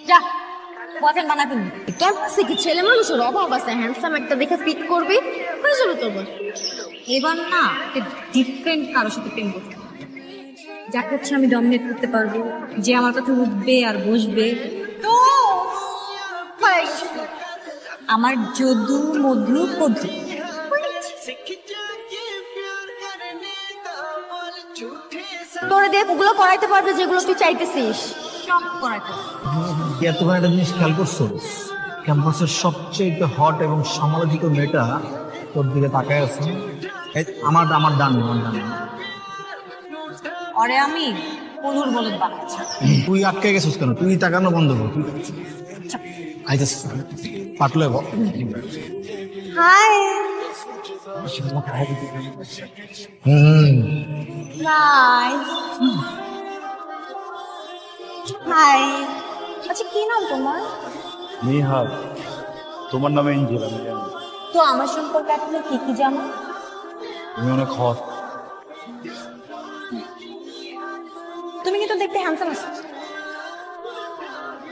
যা বয়ফ্রেন্ড বানা তুমি ক্যাম্পাসে কি ছেলে মানুষের অভাব আছে? হ্যান্ডসাম একটা দেখে পিক করবি, হয়ে যাবে তোর বয়ফ্রেন্ড। এবার না ডিফারেন্ট কারোর সাথে প্রেম করতে হবে। যাকে হচ্ছে আমি ডমিনেট করতে পারবো, যে আমার কথা উঠবে আর বসবে। তো আমার যদু মধু কধু তোরে দিয়ে ওগুলো করাইতে পারবে যেগুলো তুই চাইতেছিস, সব করাইতে পারবে। তোমার একটা জিনিস খেয়াল করছো? ক্যাম্পাসের সবচেয়ে হট এবং সমালোচিত মেয়েটা তোর দিকে তাকায় আছে। আমার আমার ডান আমার ডান। অরে আমি কলুর বলদ বানাচ্ছি। তুই আটকে গেছিস কেন? তুই তাকানো বন্ধ কর। আইতেছ পাটলে হাই নাইস। হাই, আচ্ছা কি নাম তোমার? নিহাল, তোমার নামে এঞ্জেল। আমি জানি তো আমার সম্পর্কে আপনি কি কি জানো? তুমি অনেক হট। তুমি কিন্তু দেখতে হ্যান্ডসাম আছো।